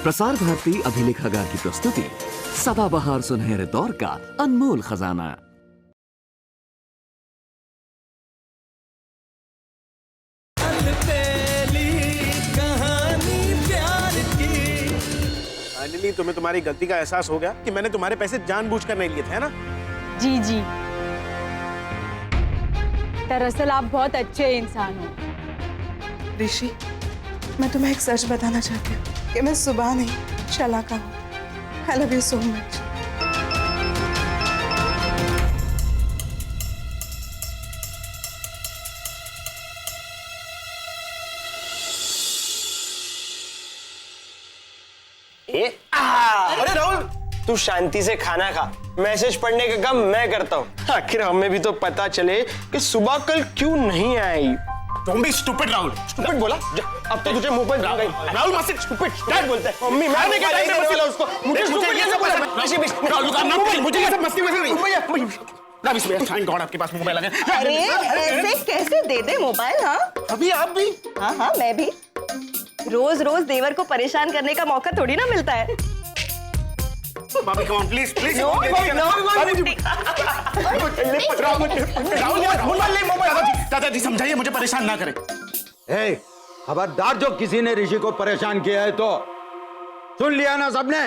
प्रसार भारती अभिलेखागार की प्रस्तुति सदाबहार सुनहरे दौर का अनमोल खजाना। फाइनली तुम्हें तुम्हारी गलती का एहसास हो गया कि मैंने तुम्हारे पैसे जानबूझकर नहीं लिए थे, है ना? जी जी, दरअसल आप बहुत अच्छे इंसान हो। ऋषि, मैं तुम्हें एक सच बताना चाहती हूँ कि मैं सुबह नहीं शलाका हूँ। I love you so much. अरे राहुल, तू शांति से खाना खा, मैसेज पढ़ने का काम मैं करता हूँ। आखिर हमें भी तो पता चले कि सुबह कल क्यों नहीं आई। Don't be stupid, Rahul. Stupid बोला? अब तो तुझे मुंह पर राहुल मत स्टूपिड क्या बोलता है? मम्मी मैं नहीं कहता मत सिला उसको। मुझे स्टूपिड कैसे बोला? मुझे ये सब मस्ती वैसे नहीं। राविश भैया, थैंक गॉड आपके पास मोबाइल आ गया। अरे ऐसे कैसे दे दे मोबाइल? हाँ अभी आप भी? हाँ मैं भी। रोज रोज देवर को परेशान करने का मौका थोड़ी ना मिलता है। भाभी कम ऑन प्लीज प्लीज। दादाजी समझाइए, मुझे परेशान ना करें। हे, खबरदार जो किसी ने ऋषि को परेशान किया है तो सुन लिया ना सबने,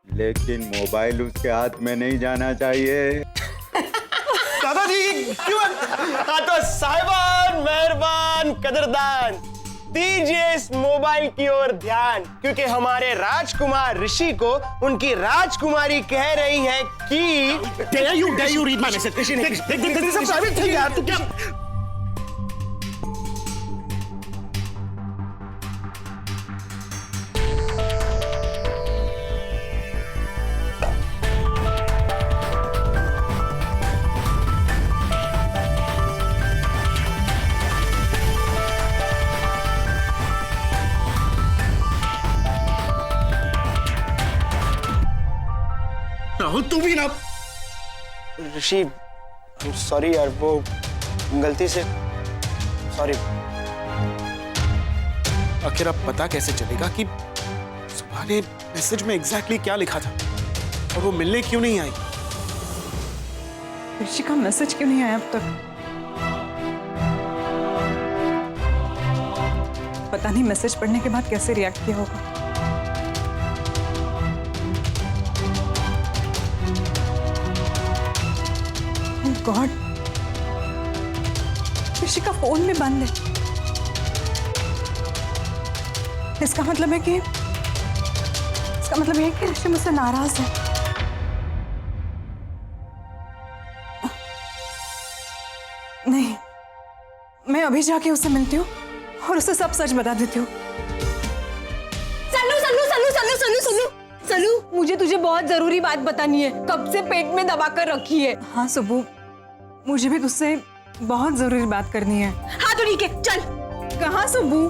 लेकिन मोबाइल उसके हाथ में नहीं जाना चाहिए। दादाजी क्यों? हाँ तो साहिबान, मेहरबान, कदरदान, दीजिए इस मोबाइल की ओर ध्यान, क्योंकि हमारे राजकुमार ऋषि को उनकी राजकुमारी कह रही है कि Dare you read my message? देख सब प्राइवेट थे यार, तू क्या? राहुल तू भी ना। ऋषि सॉरी यार, वो गलती से सॉरी। आखिर अब पता कैसे चलेगा कि सुबह ने मैसेज में एग्जैक्टली क्या लिखा था और वो मिलने क्यों नहीं आई? ऋषि का मैसेज क्यों नहीं आया अब तक? पता नहीं मैसेज पढ़ने के बाद कैसे रिएक्ट किया होगा। गॉड, ऋषि का फोन भी बंद है। इसका मतलब है कि ऋषि मुझसे नाराज है। नहीं, मैं अभी जाके उससे मिलती हूँ और उसे सब सच बता देती हूँ। सलू, मुझे तुझे बहुत जरूरी बात बतानी है, कब से पेट में दबा कर रखी है। हाँ सुबू, मुझे भी तुझसे बहुत जरूरी बात करनी है। हाँ तो ठीक है, चल। कहाँ सुबू?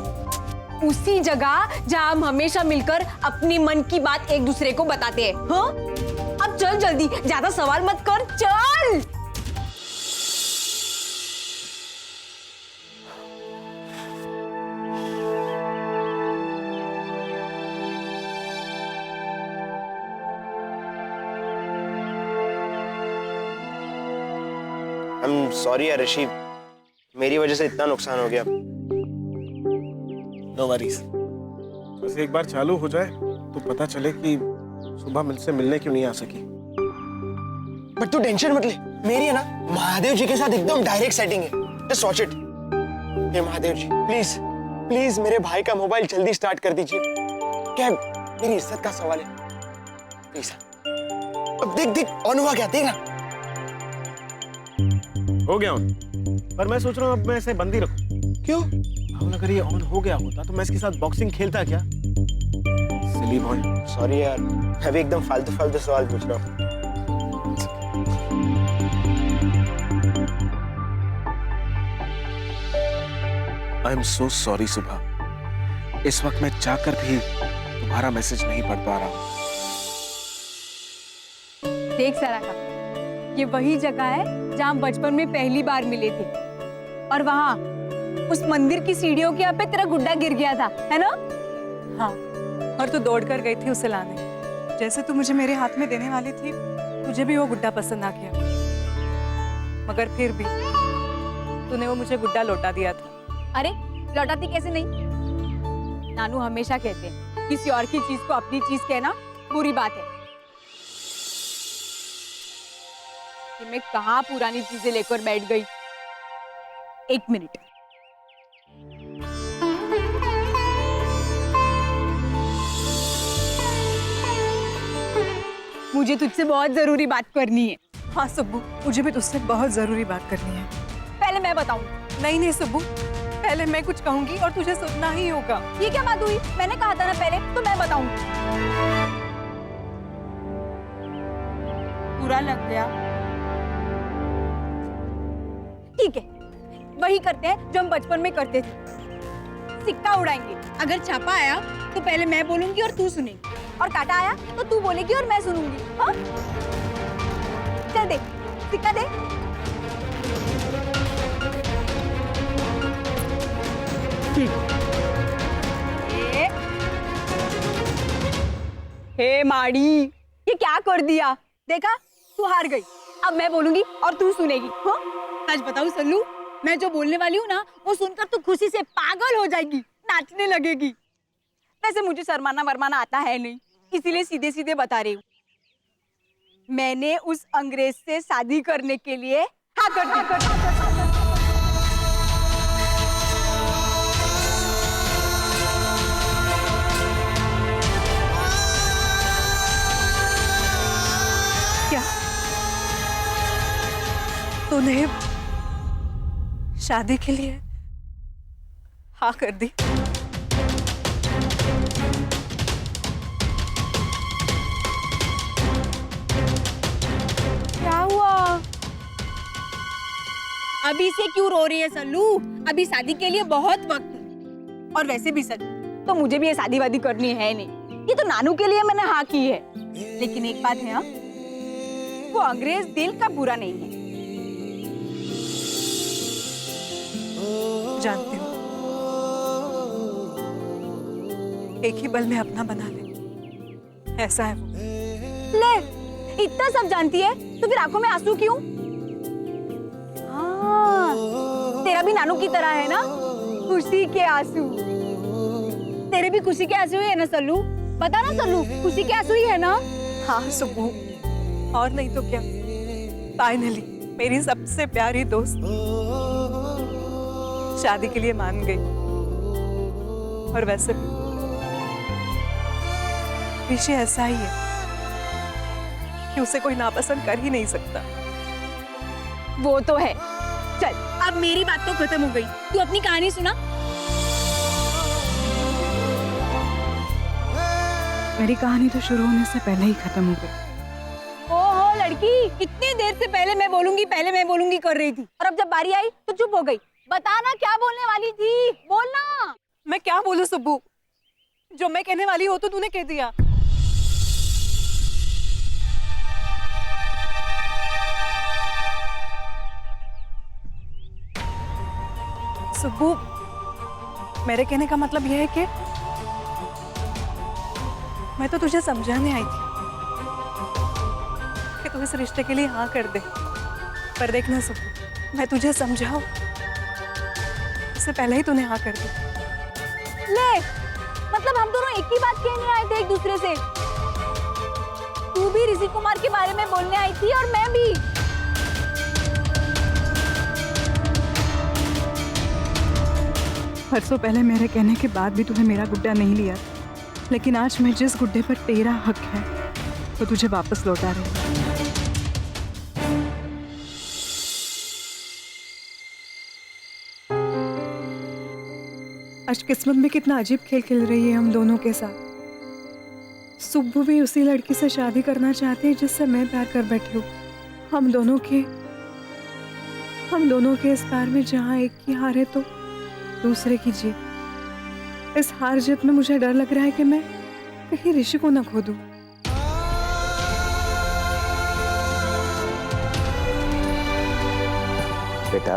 उसी जगह जहाँ हम हमेशा मिलकर अपनी मन की बात एक दूसरे को बताते हैं। हाँ, अब चल जल्दी, ज्यादा सवाल मत कर, चल। सॉरी यार ऋषि, मेरी वजह से इतना नुकसान हो गया। नो वरीज, बस एक बार चालू हो जाए तो पता चले कि सुबह मुझसे मिलने क्यों नहीं आ सकी। बट तू टेंशन मत ले, मेरी है ना महादेव जी के साथ एकदम डायरेक्ट सेटिंग है। Just watch it. हे महादेव जी, प्लीज प्लीज मेरे भाई का मोबाइल जल्दी स्टार्ट कर दीजिए। क्या मेरी इज्जत का सवाल है, प्लीज। अब देख ऑन हुआ क्या, देख ना। हो गया ऑन, पर मैं सोच रहा हूँ अब मैं इसे बंद ही रखूं। क्यों? राहुल, अगर ये ऑन हो गया होता तो मैं इसके साथ बॉक्सिंग खेलता क्या? सिली बॉय। सॉरी यार, मैं भी एकदम फालतू सवाल पूछ रहा हूँ। आई एम सो सॉरी सुबह, इस वक्त मैं चाहकर भी तुम्हारा मैसेज नहीं पढ़ पा रहा हूँ। देख सराका, ये वही जगह है जहाँ हम बचपन में पहली बार मिले थे, और वहाँ उस मंदिर की सीढ़ियों के यहाँ पे तेरा गुड्डा गिर गया था, है ना? हाँ, और तू दौड़ कर गई थी उसे लाने। जैसे तू मुझे मेरे हाथ में देने वाली थी, तुझे भी वो गुड्डा पसंद आ गया, मगर फिर भी तूने वो मुझे गुड्डा लौटा दिया था। अरे लौटाती कैसे नहीं? नानू हमेशा कहते हैं किसी और की चीज को अपनी चीज कहना बुरी बात है। कि मैं कहाँ पुरानी चीजें लेकर बैठ गई। एक मिनट। मुझे तुझसे बहुत जरूरी बात करनी है। हाँ सुब्बू, मुझे भी तुझसे बहुत जरूरी बात करनी है। पहले मैं बताऊं। नहीं नहीं सुब्बू, पहले मैं कुछ कहूंगी और तुझे सुनना ही होगा। ये क्या बात हुई? मैंने कहा था ना पहले, तो मैं बताऊं। बुरा लग गया? ठीक है, वही करते हैं जो हम बचपन में करते थे। सिक्का उड़ाएंगे। अगर छापा आया तो पहले मैं बोलूंगी और तू सुनेगी, और काटा आया तो तू बोलेगी और मैं सुनूंगी। हाँ? चल दे, सिक्का दे। हे माड़ी, ये क्या कर दिया? देखा, तू हार गई। अब मैं बोलूंगी और तू सुनेगी। हाँ? सच बताऊं सल्लू, मैं जो बोलने वाली हूँ ना, वो सुनकर तू खुशी से पागल हो जाएगी, नाचने लगेगी। वैसे मुझे शर्माना वरमाना आता है नहीं, इसीलिए सीधे सीधे बता रही हूँ। मैंने उस अंग्रेज से शादी करने के लिए हाँ कर दी। क्या तूने शादी के लिए हाँ कर दी? क्या हुआ? अभी से क्यों रो रही है सल्लू? अभी शादी के लिए बहुत वक्त है। और वैसे भी सच तो मुझे भी ये शादी वादी करनी है नहीं। ये तो नानू के लिए मैंने हाँ की है। लेकिन एक बात है, हाँ, वो अंग्रेज दिल का बुरा नहीं है। जानती हूँ, एक ही बल में अपना बना ले, ऐसा है वो। ले, इतना सब जानती है तो फिर आंखों में आंसू क्यों? हाँ, तेरा भी नानू की तरह है ना, खुशी के आंसू। तेरे भी खुशी के आंसू ही है ना सल्लू? बता ना सल्लू, खुशी के आंसू ही है ना? हाँ सुब्बू, और नहीं तो क्या। फाइनली मेरी सबसे प्यारी दोस्त शादी के लिए मान गई। और वैसे भी ऋषि ऐसा ही है कि उसे कोई नापसंद कर ही नहीं सकता। वो तो है। चल, अब मेरी बात तो खत्म हो गई, तू अपनी कहानी सुना। मेरी कहानी तो शुरू होने से पहले ही खत्म हो गई। ओहो लड़की, इतनी देर से पहले मैं बोलूंगी कर रही थी, और अब जब बारी आई तो चुप हो गई। बताना क्या बोलने वाली थी, बोलना। मैं क्या बोलूं सुब्बू, जो मैं कहने वाली हो तो तूने कह दिया। सुब्बू, मेरे कहने का मतलब यह है कि मैं तो तुझे समझाने आई थी कि तू इस रिश्ते के लिए हाँ कर दे। पर देखना सुब्बू, मैं तुझे समझाऊं इससे पहले ही तूने हाँ कर दी। ले, मतलब हम दोनों एक ही बात कहने आए थे एक दूसरे से। तू भी ऋषि कुमार के बारे में बोलने आई थी और मैं भी। परसों पहले मेरे कहने के बाद भी तूने मेरा गुड्डा नहीं लिया, लेकिन आज मैं जिस गुड्डे पर तेरा हक है वो तुझे वापस लौटा रही हूं। आज किस्मत में कितना अजीब खेल खेल रही है हम दोनों के साथ। सुब्बू भी उसी लड़की से शादी करना चाहती है जिससे मैं प्यार कर बैठी हूँ। हम दोनों के इस प्यार में जहाँ एक की हार है तो दूसरे की जीत। इस हार जीत में मुझे डर लग रहा है कि मैं कहीं ऋषि को ना खो दूं। बेटा,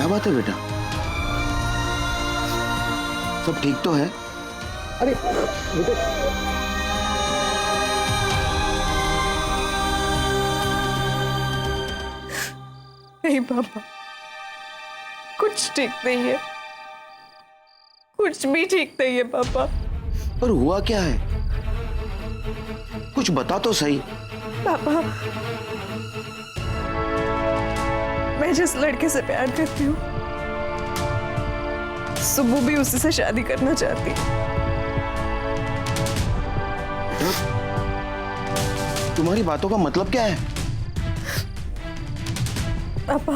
बात है बेटा? सब ठीक तो है? अरे बेटा, नहीं पापा, कुछ ठीक नहीं है, कुछ भी ठीक नहीं है पापा। पर हुआ क्या है? कुछ बता तो सही। पापा, मैं जिस लड़के से प्यार करती हूँ, सुबह भी उसी से शादी करना चाहती है। तुम्हारी बातों का मतलब क्या है? पापा,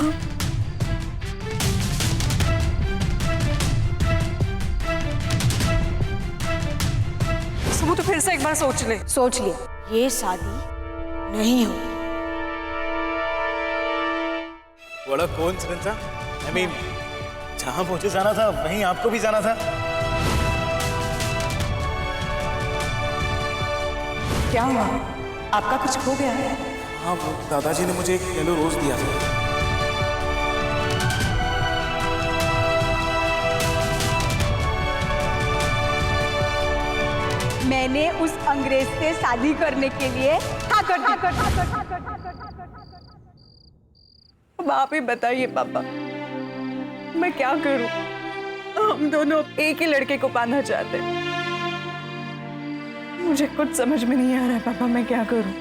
सुबह तो फिर से एक बार सोच ले। सोच लिया, ये शादी नहीं होगी। बड़ा कोइंसिडेंस था। I mean, जहां मुझे जाना था वहीं आपको भी जाना था। क्या हुआ? आपका कुछ खो गया है? हाँ, वो दादाजी ने मुझे एक येलो रोज दिया था। मैंने उस अंग्रेज से शादी करने के लिए अब आप ही बताइए पापा, मैं क्या करूं? हम दोनों एक ही लड़के को पाना चाहते हैं। मुझे कुछ समझ में नहीं आ रहा है पापा, मैं क्या करूं?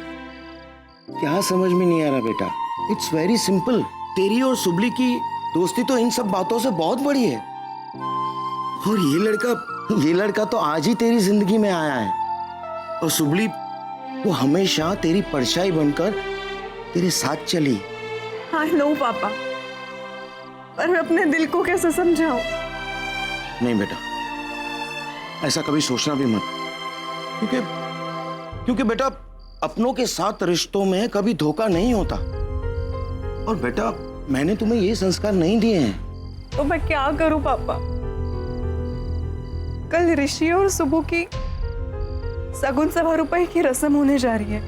क्या समझ में नहीं आ रहा बेटा? It's very simple. तेरी और सुबली की दोस्ती तो इन सब बातों से बहुत बड़ी है। और ये लड़का तो आज ही तेरी जिंदगी में आया है। और सुबली, वो हमेशा तेरी परछाई बनकर तेरे साथ चली। आई नो पापा, पर मैं अपने दिल को कैसे समझाऊं? नहीं बेटा, ऐसा कभी सोचना भी मत। क्योंकि बेटा, अपनों के साथ रिश्तों में कभी धोखा नहीं होता। और बेटा, मैंने तुम्हें ये संस्कार नहीं दिए हैं। तो मैं क्या करूं पापा? कल ऋषि और सुबह की सगुन ₹100 की रस्म होने जा रही है।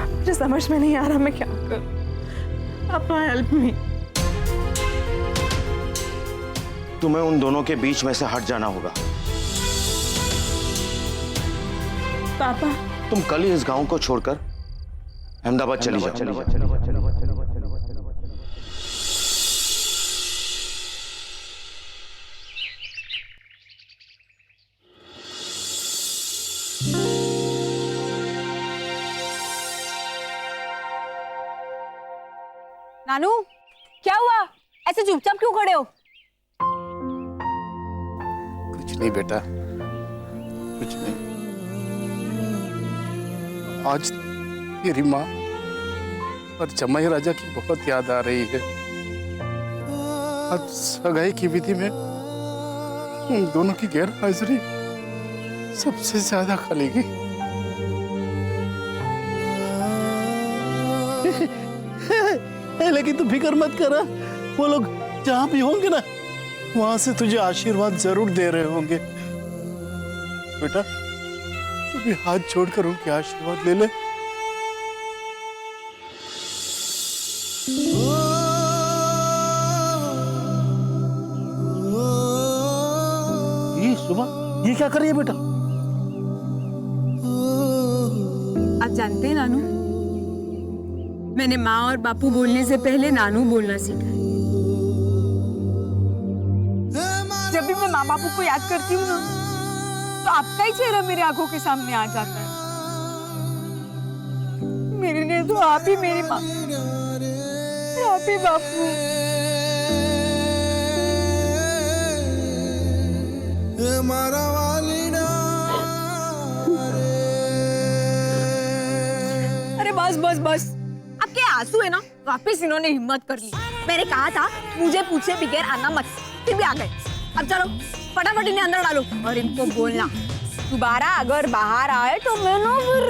मुझे समझ में नहीं आ रहा मैं क्या करूं। पापा हेल्प मी। तुम्हें उन दोनों के बीच में से हट जाना होगा। पापा, तुम कल ही इस गांव को छोड़कर अहमदाबाद चली जाओ। नानू, क्या हुआ? ऐसे चुपचाप क्यों खड़े हो? कुछ नहीं बेटा, कुछ नहीं। आज तेरी माँ और जमाई राजा की बहुत याद आ रही है। आज सगाई की विधि में उन दोनों की गैर हाजिरी सबसे ज्यादा खलेगी। लेकिन तू फिक्र मत कर, वो लोग जहां भी होंगे ना, वहां से तुझे आशीर्वाद जरूर दे रहे होंगे। बेटा, तू भी हाथ जोड़कर उनके आशीर्वाद ले ले। ये सुबह ये क्या कर रही है बेटा? आप जानते हैं नानू, मैंने माँ और बापू बोलने से पहले नानू बोलना सीखा है। जब भी मैं माँ बापू को याद करती हूँ ना, तो आपका ही चेहरा मेरे आंखों के सामने आ जाता है। मेरे लिए तो आप ही मेरी माँ, आप ही बापू। अरे बस बस बस, आपके आंसू है ना, वापस इन्होंने हिम्मत कर ली। मैंने कहा था मुझे पूछे बगैर आना मत, फिर भी आ गए। अब चलो फटाफट इन्हें अंदर डालो और इनको बोलना दोबारा अगर बाहर आए तो मैं ना फिर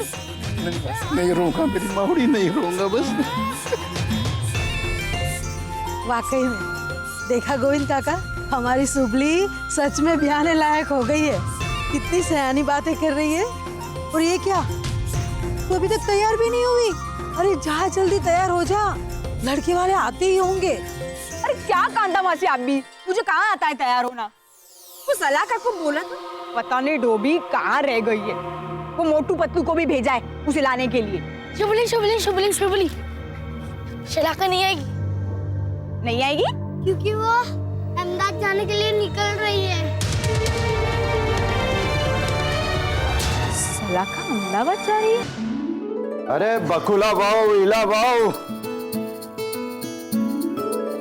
नहीं रोऊंगा मेरी माहुड़ी, नहीं रोऊंगा बस। वाकई में देखा गोविंद काका, हमारी सुबली सच में ब्याहने लायक हो गई है। कितनी सयानी बातें कर रही है। और ये क्या, वो अभी तक तैयार भी नहीं हुई? अरे जा जल्दी तैयार हो जा, लड़के वाले आते ही होंगे। क्या कांदा मासी आप भी, मुझे कहाँ आता है तैयार होना। वो सलाका को बोला था, पता नहीं डोबी कहाँ रह गई है। वो मोटू पतलू को भी भेजा है उसे लाने के लिए। शुभली शुभली शुभली शुभली सलाका नहीं आएगी। नहीं आएगी क्योंकि वो अहमदाबाद जाने के लिए निकल रही है। सलाका अहमदाबाद जा रही है? अरे बकुला बाऊ, इला बाऊ,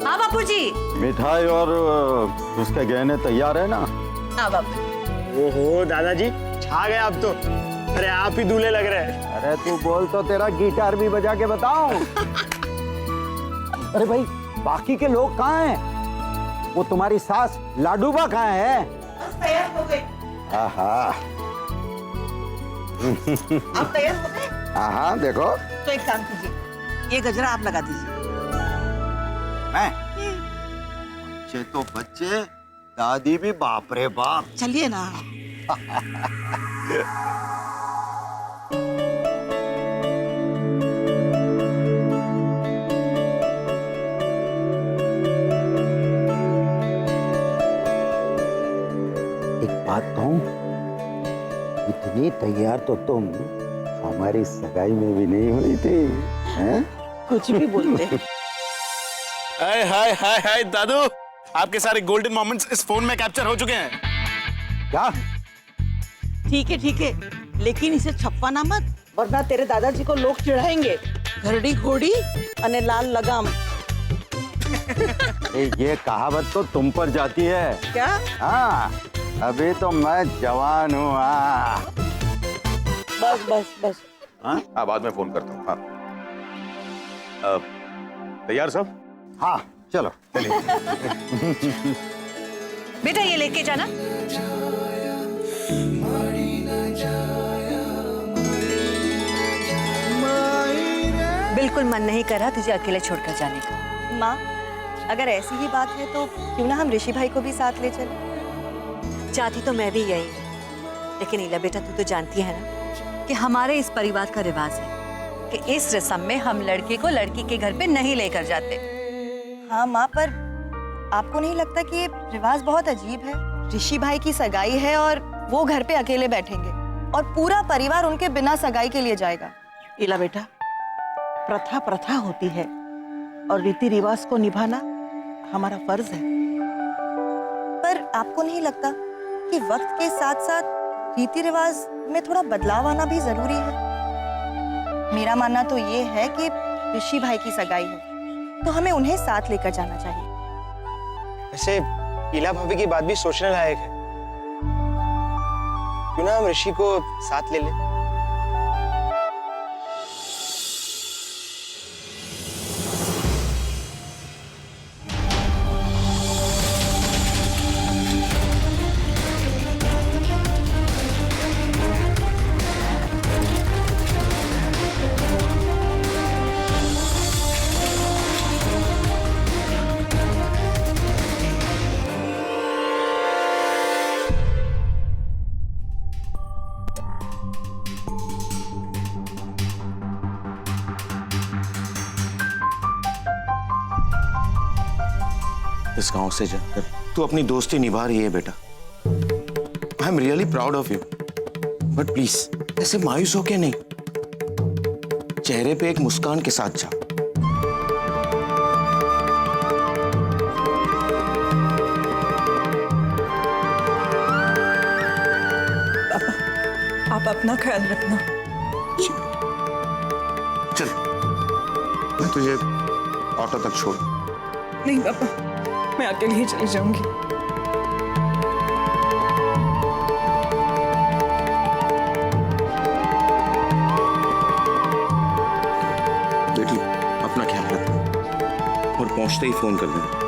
हाँ बापूजी। मिठाई और उसके गहने तैयार है ना? हाँ बापू। ओहो दादाजी छा गए आप तो। अरे आप ही दूल्हे लग रहे हैं। अरे तू बोल तो तेरा गिटार भी बजा के बताऊं। अरे भाई बाकी के लोग कहाँ हैं? वो तुम्हारी सास लाडूबा कहाँ है? तैयार हो गए। आहा। आप तैयार हो गए? हाँ देखो। तो एक काम कीजिए, ये गजरा आप लगा दीजिए। मैं बच्चे तो बच्चे, दादी भी बाप रे बाप। चलिए ना। एक बात कहूं, इतनी तैयार तो तुम हमारी सगाई में भी नहीं हुई थी, हैं? कुछ भी बोलते हैं। हाय हाय हाय हाय दादू, आपके सारे गोल्डन मोमेंट्स इस फोन में कैप्चर हो चुके हैं। क्या? ठीक है, लेकिन इसे छपवाना मत, वरना तेरे दादाजी को लोग चिढ़ाएंगे। घरड़ी घोड़ी अने लाल लगाम। ये कहावत तो तुम पर जाती है। क्या? हाँ, अभी तो मैं जवान हूँ। हाँ। बस। हाँ बाद में फोन करता हूँ। हाँ तैयार सब? हाँ चलो चलिए। बेटा ये लेके जाना। बिल्कुल मन नहीं कर रहा तुझे अकेले छोड़कर जाने का। माँ, अगर ऐसी ही बात है तो क्यों ना हम ऋषि भाई को भी साथ ले चलें? चाहती तो मैं भी यही, लेकिन इला बेटा तू तो जानती है ना कि हमारे इस परिवार का रिवाज है कि इस रस्म में हम लड़के को लड़की के घर पे नहीं लेकर जाते। हाँ माँ, पर आपको नहीं लगता कि ये रिवाज बहुत अजीब है? ऋषि भाई की सगाई है और वो घर पे अकेले बैठेंगे और पूरा परिवार उनके बिना सगाई के लिए जाएगा। इला बेटा, प्रथा होती है और रीति रिवाज को निभाना हमारा फर्ज है। पर आपको नहीं लगता कि वक्त के साथ साथ रीति रिवाज में थोड़ा बदलाव आना भी जरूरी है? मेरा मानना तो ये है कि ऋषि भाई की सगाई है तो हमें उन्हें साथ लेकर जाना चाहिए। वैसे इला भाभी की बात भी सोचने लायक है। क्यों ना हम ऋषि को साथ ले लें? इस गांव से जाकर तू अपनी दोस्ती निभा रही है बेटा। I am really proud of you, but please ऐसे मायूस हो के नहीं, चेहरे पे एक मुस्कान के साथ जा। आप अपना ख्याल रखना। चल मैं तुझे ऑटो तक छोड़। नहीं पापा, मैं अकेले ही चली जाऊंगी। बेटी अपना ख्याल रखना और पहुंचते ही फोन कर देना।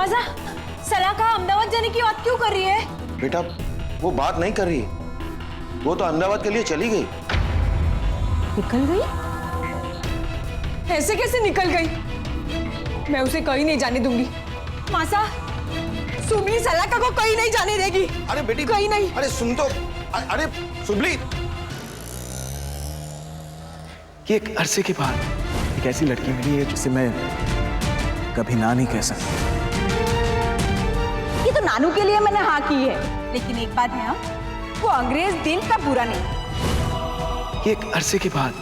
मासा सलाका अहमदाबाद जाने की बात क्यों कर रही है? बेटा वो बात नहीं कर रही है, वो तो अहमदाबाद के लिए चली गई। निकल गई? ऐसे कैसे निकल गई? मैं उसे कहीं नहीं जाने दूंगी। मासा सुबली सलाका को कहीं नहीं जाने देगी। अरे बेटी कहीं नहीं। अरे सुन तो, अरे सुबली, कि एक अरसे के बाद एक ऐसी लड़की मिली है जिसे मैं कभी ना नहीं कह सकता। ये तो नानू के लिए मैंने हाँ की है, लेकिन एक बात है, वो अंग्रेज दिल का बुरा नहीं। कि एक अरसे के बाद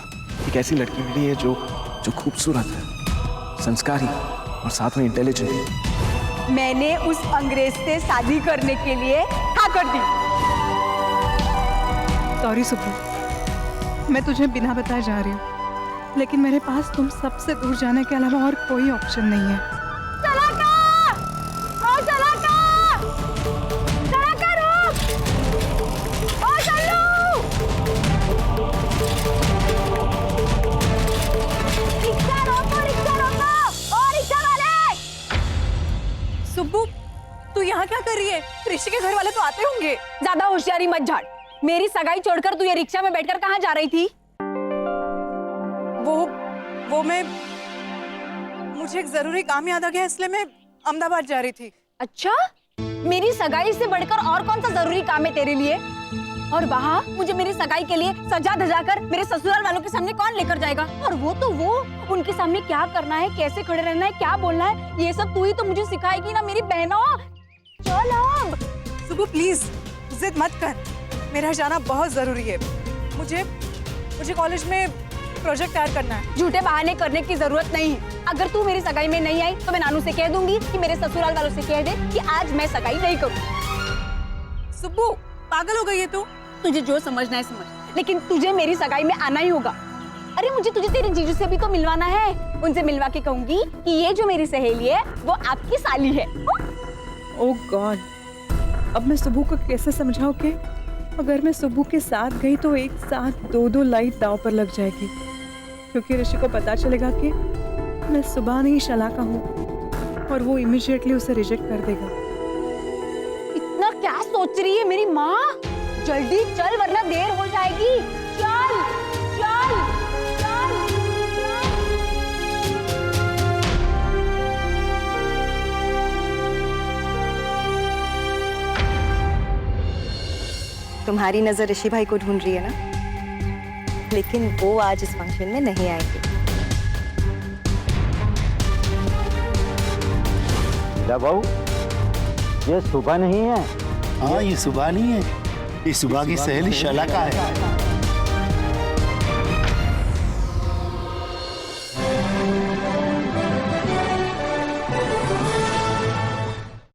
एक ऐसी लड़की मिली है जो खूबसूरत है, संस्कारी और साथ में इंटेलिजेंट है। मैंने उस अंग्रेज से शादी करने के लिए हाँ कर दी। सॉरी सुप्रू, मैं तुझे बिना बताए जा रही हूँ, लेकिन मेरे पास तुम सबसे दूर जाने के अलावा और कोई ऑप्शन नहीं है। सलाका! ओ सलाका! सलाका रुक! ओ चल्लू! रिक्शा रोको! रिक्शा रोको! ओ रिक्शा वाले! सुब्बू, तू यहाँ क्या कर रही है? ऋषि के घर वाले तो आते होंगे। ज्यादा होशियारी मत झाड़। मेरी सगाई छोड़कर तू ये रिक्शा में बैठकर कहाँ जा रही थी? वो मुझे एक जरूरी काम याद आ गया, इसलिए मैं अहमदाबाद जा रही थी। अच्छा, मेरी सगाई से बढ़कर और कौन सा जरूरी काम है तेरे लिए? और वहाँ मुझे मेरी सगाई के लिए सजा धजा कर मेरे ससुराल वालों के सामने कौन लेकर जाएगा? और वो उनके सामने क्या करना है, कैसे खड़े रहना है, क्या बोलना है, ये सब तू ही तो मुझे सिखाएगी ना मेरी बहनों। चल अब। सुबह प्लीज जिद मत कर, मेरा जाना बहुत जरूरी है। मुझे कॉलेज में प्रोजेक्ट तैयार करना है। झूठे बहाने करने की जरूरत नहीं है। अगर तू मेरी सगाई में नहीं आई तो मैं नानू से कह दूंगी कि मेरे ससुराल वालों से कह दे कि आज मैं सगाई नहीं करूँ। सुब्बू पागल हो गई है तू? तुझे जो समझना है समझ, लेकिन तुझे मेरी सगाई में आना ही होगा। अरे मुझे तुझे तेरे जीजू से भी तो मिलवाना है। उनसे मिलवा के कहूंगी कि ये जो मेरी सहेली है वो आपकी साली है। ओह गॉड, अब मैं सुबह को कैसे समझाऊं कि अगर मैं सुबह के साथ गई तो एक साथ दो लाइट दांव पर लग जाएगी, क्योंकि ऋषि को पता चलेगा कि मैं सुबह नहीं शलाका हूँ और वो इमीडिएटली उसे रिजेक्ट कर देगा। इतना क्या सोच रही है मेरी माँ? जल्दी चल वरना देर हो जाएगी। चल चल चल चल। तुम्हारी नजर ऋषि भाई को ढूंढ रही है ना, लेकिन वो आज इस फंक्शन में नहीं आएंगे। बाबू, ये सुबह नहीं है। हाँ, ये सुबह नहीं है, ये सुबह की सहेली शलाका है।